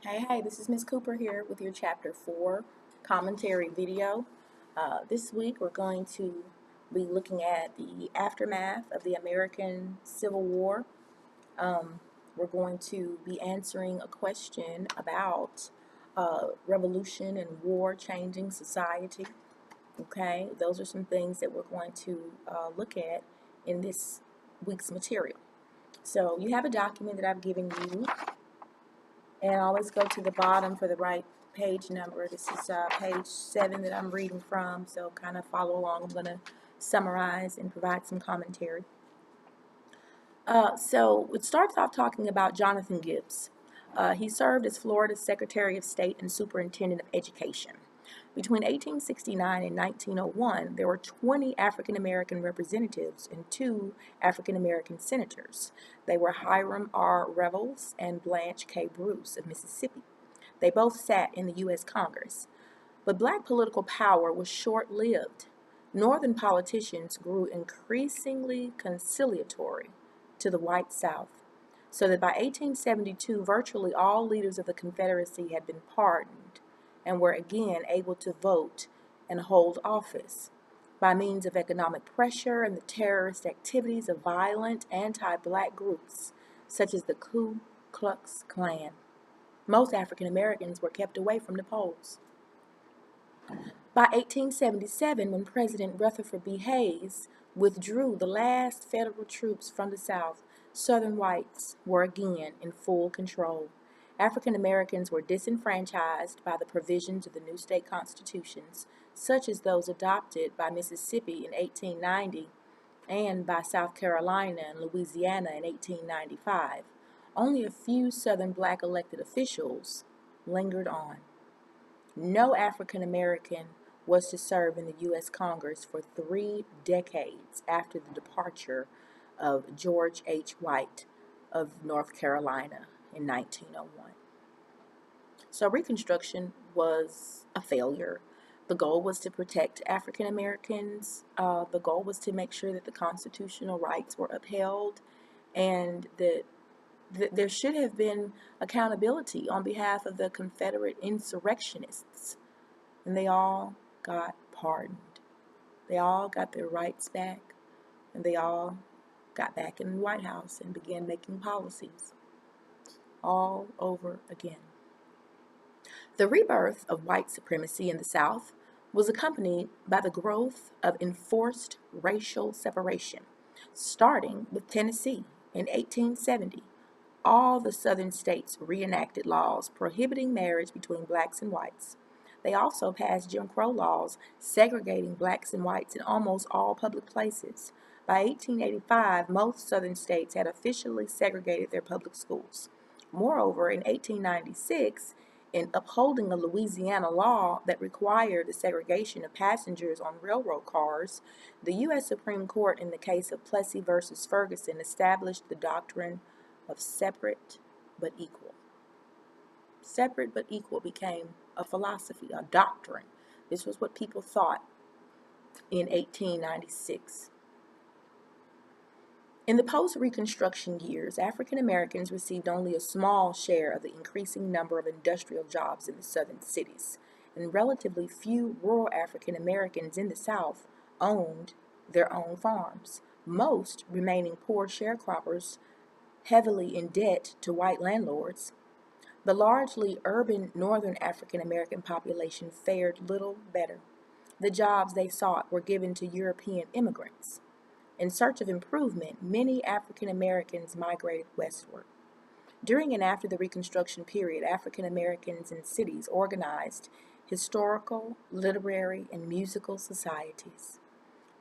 Hey, this is Miss Cooper here with your Chapter 4 commentary video. This week we're going to be looking at the aftermath of the American Civil War. We're going to be answering a question about revolution and war changing society. Okay, those are some things that we're going to look at in this week's material. So you have a document that I've given you, and always go to the bottom for the right page number. This is page 7 that I'm reading from, so kind of follow along. I'm going to summarize and provide some commentary. So it starts off talking about Jonathan Gibbs. He served as Florida's Secretary of State and Superintendent of Education. Between 1869 and 1901, there were 20 African American representatives and 2 African American senators. They were Hiram R. Revels and Blanche K. Bruce of Mississippi. They both sat in the U.S. Congress. But black political power was short-lived. Northern politicians grew increasingly conciliatory to the white South, so that by 1872 virtually all leaders of the Confederacy had been pardoned and were again able to vote and hold office. By means of economic pressure and the terrorist activities of violent anti-black groups such as the Ku Klux Klan, most African Americans were kept away from the polls. By 1877, when President Rutherford B. Hayes withdrew the last federal troops from the South, Southern whites were again in full control. African Americans were disenfranchised by the provisions of the new state constitutions, such as those adopted by Mississippi in 1890 and by South Carolina and Louisiana in 1895. Only a few Southern black elected officials lingered on. No African American was to serve in the U.S. Congress for 3 decades after the departure of George H. White of North Carolina in 1901. So Reconstruction was a failure. The goal was to protect African Americans. The goal was to make sure that the constitutional rights were upheld and that there should have been accountability on behalf of the Confederate insurrectionists. And they all got pardoned. They all got their rights back, and they all got back in the White House and began making policies all over again. The rebirth of white supremacy in the South was accompanied by the growth of enforced racial separation, starting with Tennessee in 1870. All the southern states reenacted laws prohibiting marriage between blacks and whites. They also passed Jim Crow laws segregating blacks and whites in almost all public places. By 1885, most southern states had officially segregated their public schools. Moreover, in 1896, in upholding a Louisiana law that required the segregation of passengers on railroad cars, the U.S. Supreme Court, in the case of Plessy v. Ferguson, established the doctrine of separate but equal. Separate but equal became a philosophy, a doctrine. This was what people thought in 1896. In the post-Reconstruction years, African Americans received only a small share of the increasing number of industrial jobs in the southern cities, and relatively few rural African Americans in the South owned their own farms, most remaining poor sharecroppers heavily in debt to white landlords. The largely urban northern African American population fared little better. The jobs they sought were given to European immigrants. In search of improvement, many African Americans migrated westward. During and after the Reconstruction period, African Americans in cities organized historical, literary, and musical societies.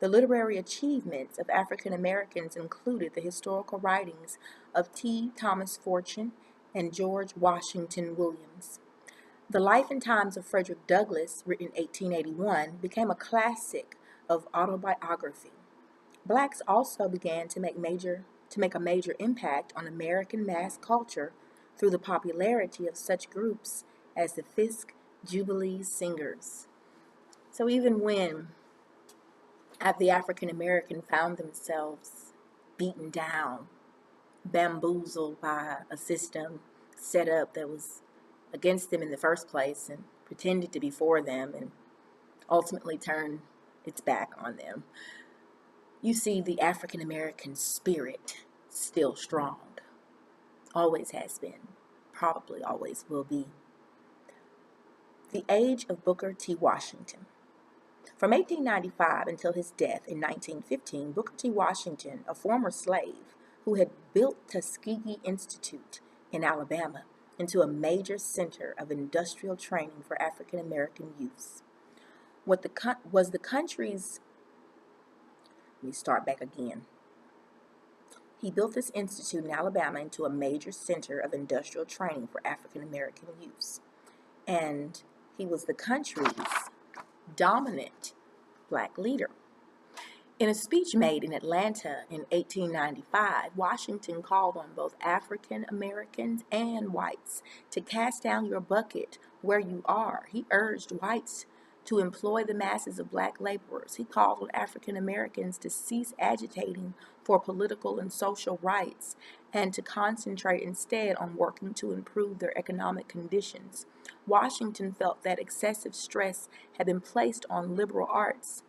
The literary achievements of African Americans included the historical writings of T. Thomas Fortune and George Washington Williams. The Life and Times of Frederick Douglass, written in 1881, became a classic of autobiography. Blacks also began to make a major impact on American mass culture through the popularity of such groups as the Fisk Jubilee Singers. So even when the African American found themselves beaten down, bamboozled by a system set up that was against them in the first place and pretended to be for them and ultimately turned its back on them. You see, the African American spirit still strong, always has been, probably always will be. The age of Booker T. Washington. From 1895 until his death in 1915, Booker T. Washington, a former slave who had built Tuskegee Institute in Alabama into a major center of industrial training for African American youths, was the country's, let me start back again. He built this institute in Alabama into a major center of industrial training for African American youths, and he was the country's dominant black leader. In a speech made in Atlanta in 1895, Washington called on both African Americans and whites to cast down your bucket where you are. He urged whites to employ the masses of black laborers. He called on African Americans to cease agitating for political and social rights and to concentrate instead on working to improve their economic conditions. Washington felt that excessive stress had been placed on liberal arts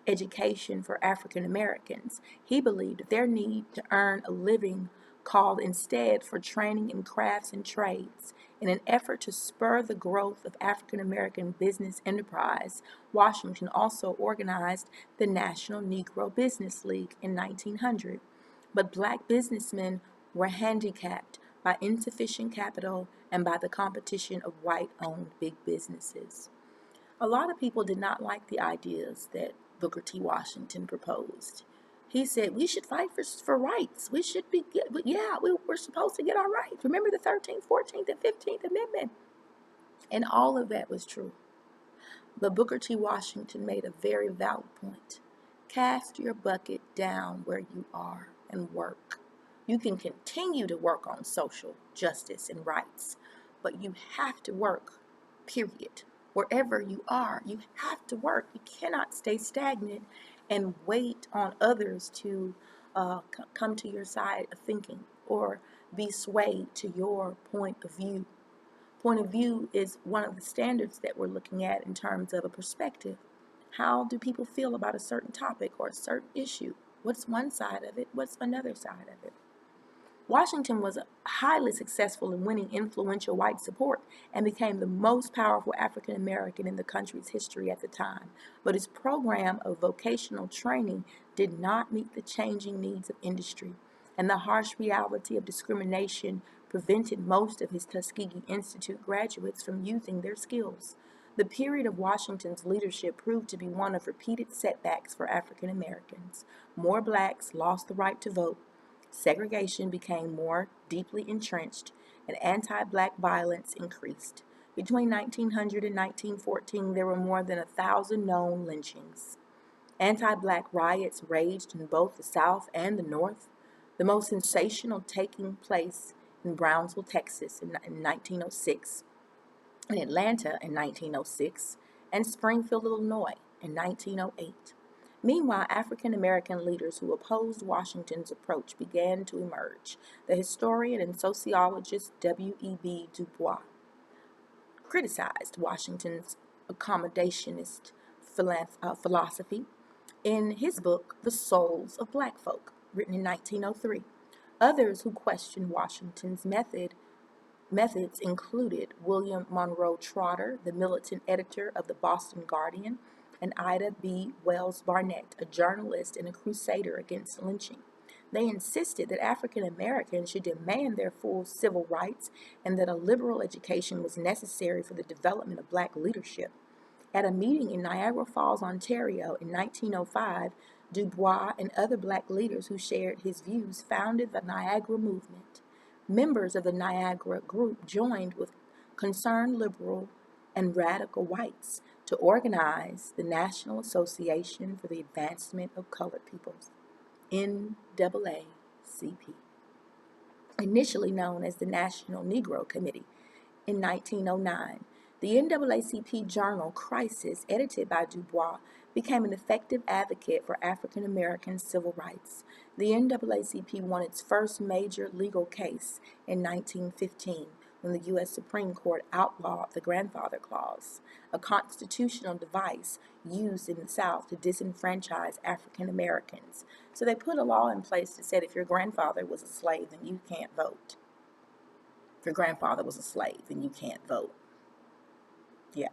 education for African Americans. He believed their need to earn a living called instead for training in crafts and trades. In an effort to spur the growth of African American business enterprise, Washington also organized the National Negro Business League in 1900. But black businessmen were handicapped by insufficient capital and by the competition of white-owned big businesses. A lot of people did not like the ideas that Booker T. Washington proposed. He said we should fight for rights. We should be, we're supposed to get our rights. Remember the 13th, 14th, and 15th Amendment. And all of that was true. But Booker T. Washington made a very valid point. Cast your bucket down where you are and work. You can continue to work on social justice and rights, but you have to work, period. Wherever you are, you have to work. You cannot stay stagnant and wait on others to come to your side of thinking or be swayed to your point of view. Point of view is one of the standards that we're looking at in terms of a perspective. How do people feel about a certain topic or a certain issue? What's one side of it? What's another side of it? Washington was highly successful in winning influential white support and became the most powerful African American in the country's history at the time. But his program of vocational training did not meet the changing needs of industry, and the harsh reality of discrimination prevented most of his Tuskegee Institute graduates from using their skills. The period of Washington's leadership proved to be one of repeated setbacks for African Americans. More blacks lost the right to vote. Segregation became more deeply entrenched, and anti-black violence increased. Between 1900 and 1914, there were more than 1,000 known lynchings. Anti-black riots raged in both the South and the North, the most sensational taking place in Brownsville, Texas in 1906, in Atlanta in 1906, and Springfield, Illinois in 1908. Meanwhile, African American leaders who opposed Washington's approach began to emerge. The historian and sociologist W.E.B. Du Bois criticized Washington's accommodationist philosophy in his book, The Souls of Black Folk, written in 1903. Others who questioned Washington's methods included William Monroe Trotter, the militant editor of the Boston Guardian, and Ida B. Wells Barnett, a journalist and a crusader against lynching. They insisted that African Americans should demand their full civil rights and that a liberal education was necessary for the development of black leadership. At a meeting in Niagara Falls, Ontario in 1905, Du Bois and other black leaders who shared his views founded the Niagara Movement. Members of the Niagara group joined with concerned liberal and radical whites to organize the National Association for the Advancement of Colored Peoples, NAACP, initially known as the National Negro Committee. In 1909, the NAACP journal Crisis, edited by Du Bois, became an effective advocate for African American civil rights. The NAACP won its first major legal case in 1915 when the U.S. Supreme Court outlawed the grandfather clause, a constitutional device used in the South to disenfranchise African Americans. So they put a law in place that said if your grandfather was a slave, then you can't vote. If your grandfather was a slave, then you can't vote. Yeah.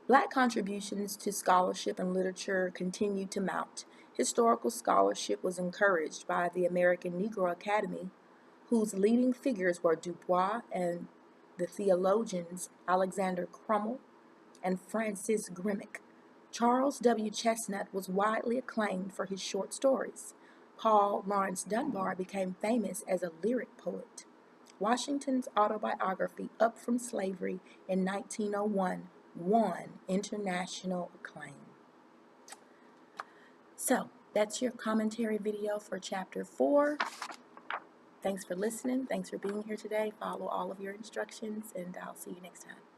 Black contributions to scholarship and literature continued to mount. Historical scholarship was encouraged by the American Negro Academy, whose leading figures were Du Bois and the theologians Alexander Crummell and Francis Grimmick. Charles W. Chesnutt was widely acclaimed for his short stories. Paul Laurence Dunbar became famous as a lyric poet. Washington's autobiography, Up from Slavery, in 1901, won international acclaim. So, that's your commentary video for Chapter 4. Thanks for listening. Thanks for being here today. Follow all of your instructions, and I'll see you next time.